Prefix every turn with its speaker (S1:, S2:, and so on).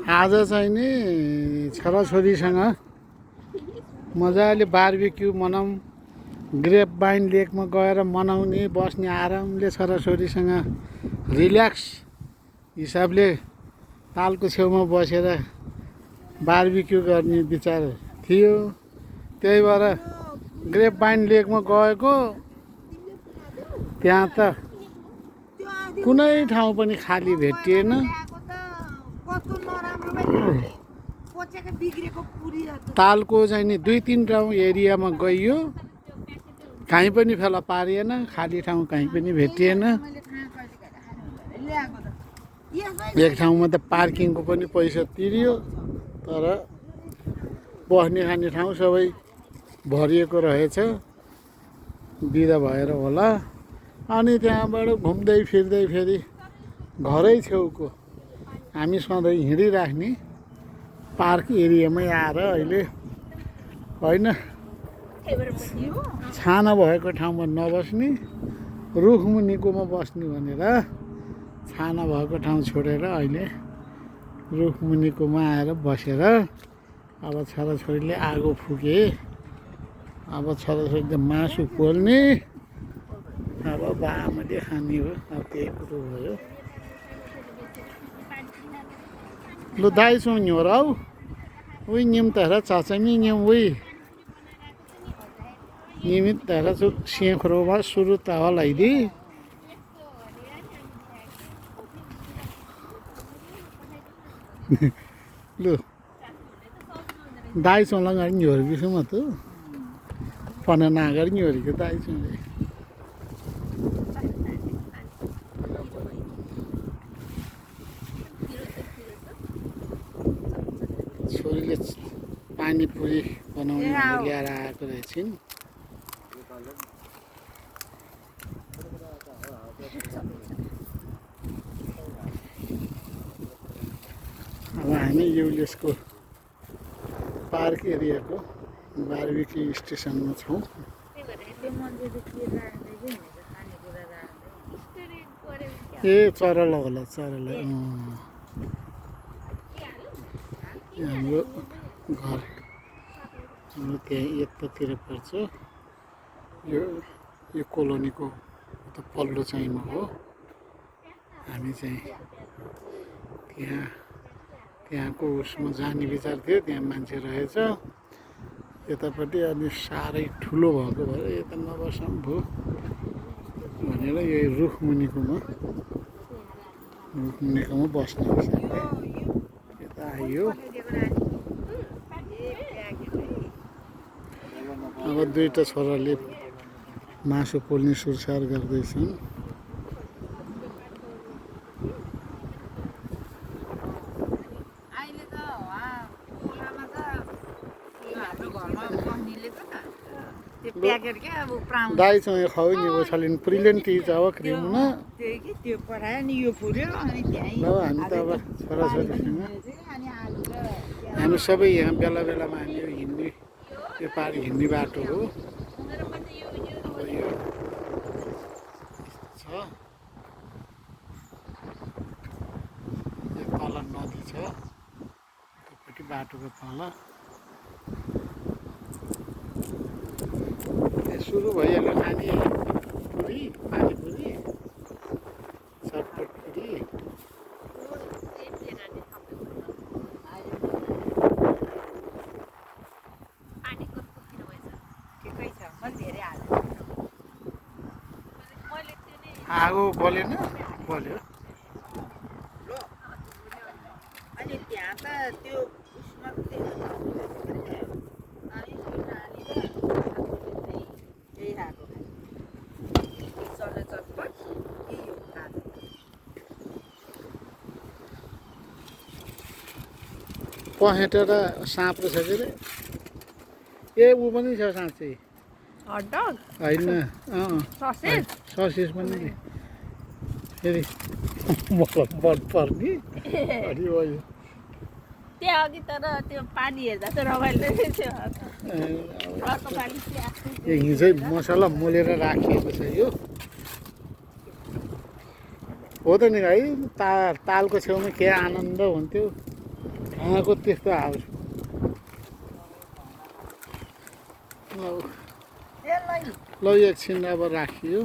S1: आज चाहिँ नि छोराछोरीसँग मजाले बार्बिक्यू मनाउँ, ग्रेप बाइन लेकमा गएर मनाउने, बस्ने आरामले छोराछोरीसँग रिल्याक्स हिसाबले तालको छेउमा बसेर बार्बिक्यू गर्ने विचार थियो। त्यही भएर ग्रेप बाइन लेकमा गएको। त्यहाँ त कुनै ठाउँ पनि खाली भेटिएन। तालको चाहिँ नि 2-3 ठाउँ एरियामा गइयो, कहीँ पनि फेला पारिएन, खाली ठाउँ कहीँ पनि भेटिएन। एक ठाउँमा त पार्किङको पनि पैसा तिरियो, तर बस्ने खाने ठाउँ सबै भरिएको रहेछ, बिदा भएर होला। अनि त्यहाँबाट घुम्दै फिर्दै फेरि घरै छेउको हामी सधैँ हिँडिराख्ने पार्क एरियामै आएर अहिले होइन छाना भएको ठाउँमा नबस्ने, रुखमुनिकोमा बस्ने भनेर छाना भएको ठाउँ छोडेर अहिले रुखमुनिकोमा आएर बसेर अब छोराछोरीले आगो फुके। अब छोराछोरीले मासु पोल्ने, अब बाआमाले खाने हो। अब त्यही कुरो भयो। लु दाइसो न्योराउ उही निम तहरा चाचामी निम उही निमित तहरा सु सेखरोमा सुरु तावा लाइदी लु दाइसो लगाएर न्योरकी म त पना नागर न्योरकी दाइसो छोरीले पानीपुरी बनाउनु ल्याएर आएको रहेछन्। अब हामी युलेसको पार्क एरियाको बार्बिक्यू स्टेसनमा छौँ। ए चरला होला, चरला हाम्रो घर हाम्रो त्यहाँ यतातिर पर्छ। यो कोलोनीको पल्लो चाहिँमा हो। हामी चाहिँ त्यहाँको उसमा जाने विचार थियो, त्यहाँ मान्छे रहेछ यतापट्टि। अनि साह्रै ठुलो भएको भएर यता नबसौँ भयो भनेर यो रुखमुनिकोमा बस्ने हिसाबले यता आइयो। अब दुईटा छोराले मासु पोल्ने सुरसार गर्दैछन्। दाइसँग खाऊ नि उछालिन प्रिलेन टिज अब क्रिम न त्यो पठायो नि यो पुर्यो। अनि त्यही हामी त अब छोराछोरीसँग हामी सबै यहाँ बेला बेलामा हामी हिँड्ने यो पार हिँड्ने बाटो हो। अब यो छ, यो तल नदी छ, त्योपट्टि बाटोको तल सुरु भइहाल्यो खाने पुरी, पानीपुरी, चटपट पुरी। आगो बलेन, बल्यो।
S2: अनि त्यहाँ त त्यो उसमा
S1: पखेटा र साँप रहेछ के अरे। ए ऊ पनि छ साँच्चै,
S2: हटडग
S1: होइन
S2: ससेज
S1: ससेज पनि फेरि मलाई मन पर्ने अलि भयो।
S2: त्यहाँ अघि तर त्यो पानी हेर्दा त रमाइलो थियो।
S1: यो हिजै मसला मोलेर राखिएको छ यो हो त नि है। तालको छेउमा के आनन्द हुन्थ्यो। यहाँको त्यस्तो हाल ल
S2: यसलाई
S1: ल एकछिन अब राखियो